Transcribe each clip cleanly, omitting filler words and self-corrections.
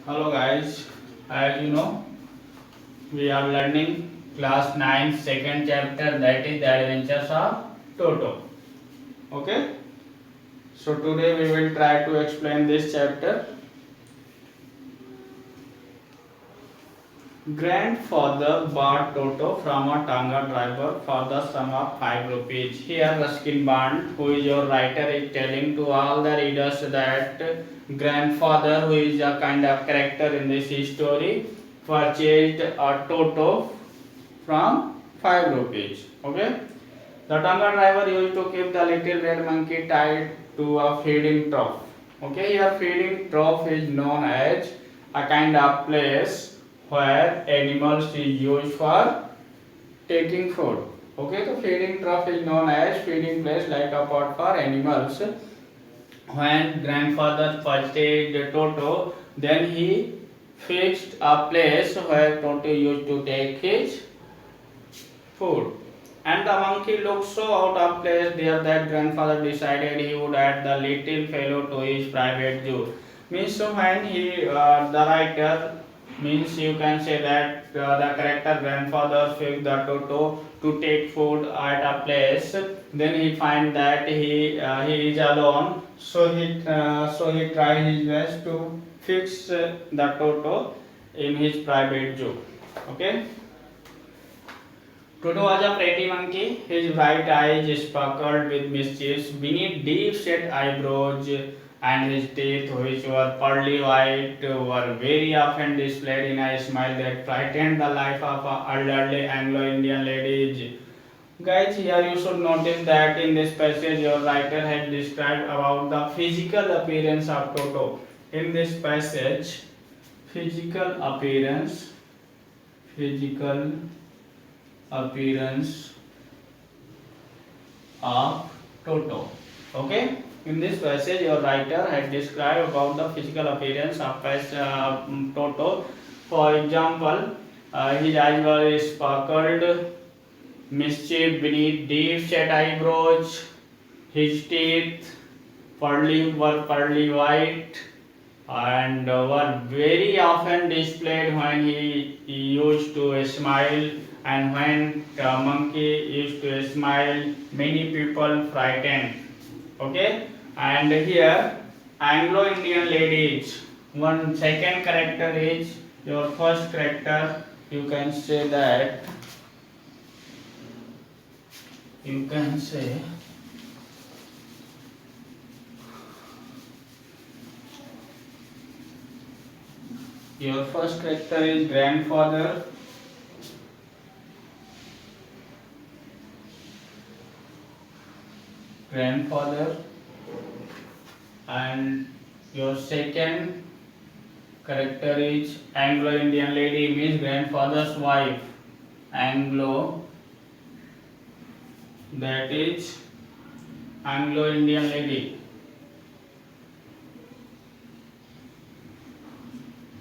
Hello guys, as you know, we are learning class 9 second chapter, that is the adventures of Toto. Okay, so today we will try to explain this chapter. Grandfather bought Toto from a Tanga driver for the sum of 5 rupees. Here Ruskin Band, who is your writer, is telling to all the readers that grandfather, who is a kind of character in this story, purchased a Toto from 5 rupees. Okay. The Tanga driver used to keep the little red monkey tied to a feeding trough. Okay, here feeding trough is known as a kind of place where animals is used for taking food. Okay, so feeding trough is known as feeding place like a pot for animals. When grandfather purchased Toto, then he fixed a place where Toto used to take his food. And the monkey looked so out of place there that grandfather decided he would add the little fellow to his private zoo. Means so when the writer means you can say that the character grandfather fixed the Toto to take food at a place. Then he find that he is alone, so he tried his best to fix the Toto in his private zoo. Okay. Toto was a pretty monkey. His bright eyes sparkled with mischief beneath deep-set eyebrows, and his teeth, which were pearly white, were very often displayed in a smile that frightened the life of elderly Anglo-Indian ladies. Guys, here you should notice that in this passage your writer has described about the physical appearance of Toto. In this passage, physical physical appearance of Toto. Okay. In this passage, your writer had described about the physical appearance of Toto. For example, his eyes were sparkled, mischief beneath deep-set eyebrows, his teeth were pearly white, and were very often displayed when he used to smile, and when the monkey used to smile many people frightened. Okay, and here Anglo-Indian ladies, one second character is your first character. You can say that you can say your first character is grandfather. Grandfather, and your second character is Anglo-Indian lady, means grandfather's wife. Anglo, that is Anglo-Indian lady,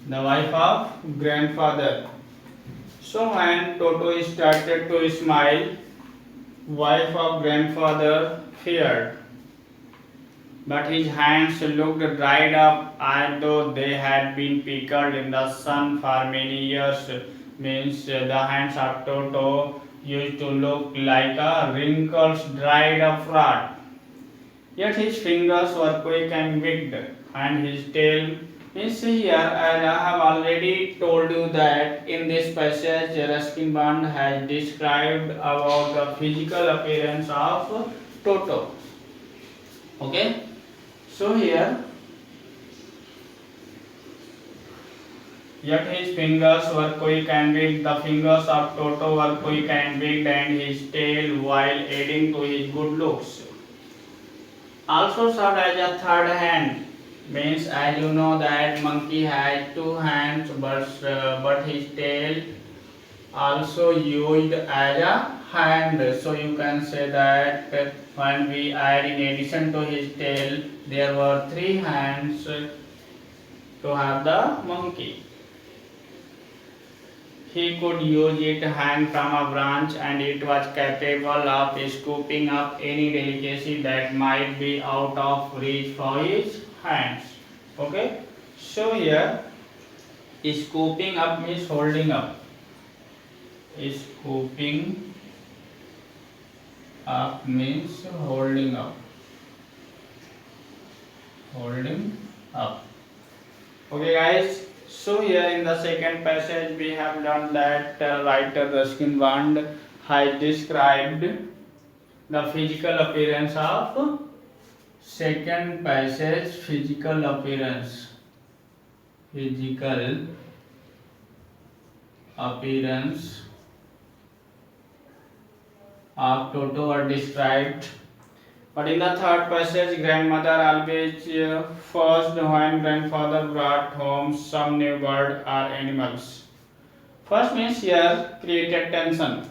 the wife of grandfather. So when Toto started to smile, wife of grandfather feared, but his hands looked dried up as though they had been pickled in the sun for many years. Means the hands of Toto used to look like a wrinkles dried up rot. Yet his fingers were quick and wicked, and his tail means here, as I have already told you that in this passage Ruskin Band has described about the physical appearance of Toto. Okay, so here, yet his fingers were quick and wicked. The fingers of Toto were quick and wicked, and his tail, while adding to his good looks, also served as a third hand. Means as you know that monkey has two hands, but his tail also used as a hand. So you can say that when we add in addition to his tail, there were three hands to have the monkey. He could use it hang from a branch, and it was capable of scooping up any delicacy that might be out of reach for his hands. Okay, so here Scooping up means holding up. Scooping up means holding up. Holding up. Okay, guys. So here in the second passage we have learned that writer Ruskin Bond has described the physical appearance of second passage. Physical appearance of Toto are described. But in the third passage, grandmother always first when grandfather brought home some new bird or animals. First means here created tension.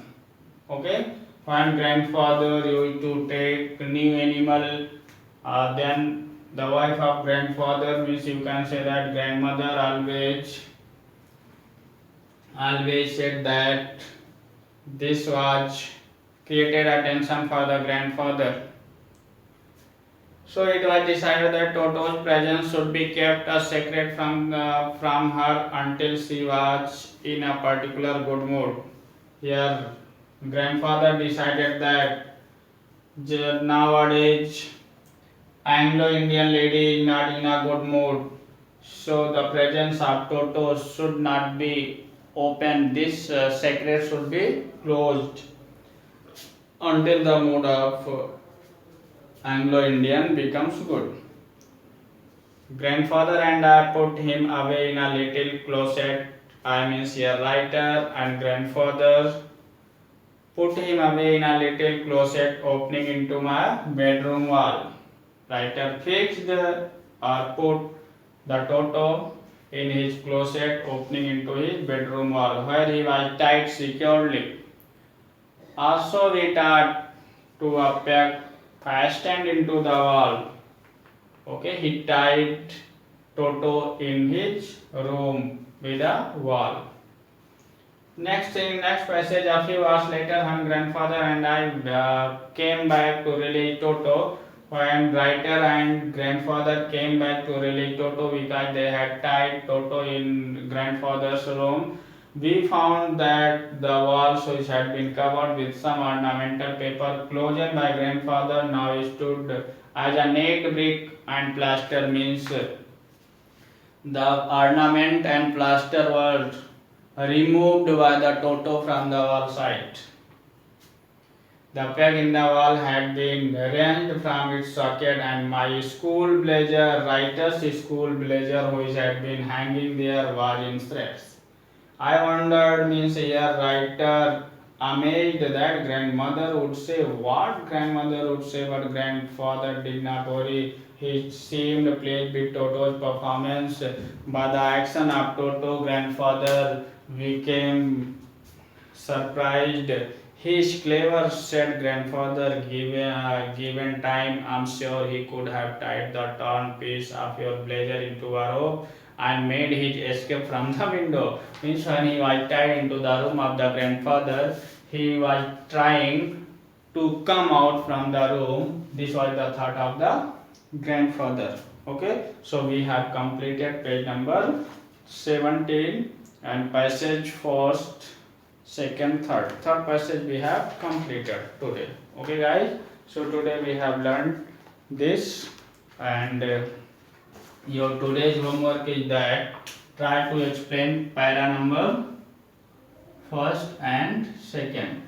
Okay, when grandfather used to take new animal, then the wife of grandfather means you can say that grandmother always said that this was created attention for the grandfather. So it was decided that Toto's presence should be kept a secret from her until she was in a particular good mood. Here, grandfather decided that nowadays Anglo-Indian lady is not in a good mood, so the presence of Toto should not be open. This secret should be closed until the mood of Anglo-Indian becomes good. Grandfather and I put him away in a little closet. I means here writer and grandfather put him away in a little closet opening into my bedroom wall. Writer fixed or put the Toto in his closet opening into his bedroom wall where he was tied securely. Also we tied to a peg fastened into the wall. Okay, he tied Toto in his room with a wall. Next passage, a few hours later, when grandfather and I came back to release Toto. When writer and grandfather came back to release Toto because they had tied Toto in grandfather's room, we found that the walls which had been covered with some ornamental paper closed by grandfather now stood as a naked brick and plaster means the ornament and plaster were removed by the Toto from the wall side. The peg in the wall had been wrenched from its socket and my school blazer, writer's school blazer which had been hanging there was in shreds. I wondered means here writer amazed that grandmother would say what grandmother would say, but grandfather did not worry. He seemed pleased with Toto's performance. By the action of Toto, grandfather became surprised. He's clever, said grandfather. Given time, I'm sure he could have tied the torn piece of your blazer into a rope and made his escape from the window. Means when he was tied into the room of the grandfather, he was trying to come out from the room. This was the thought of the grandfather. Okay, so we have completed page number 17 and passage first, second, third passage we have completed today. Okay guys, so today we have learned this, and your today's homework is that try to explain para number first and second.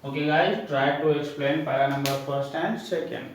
Okay guys, try to explain para number first and second.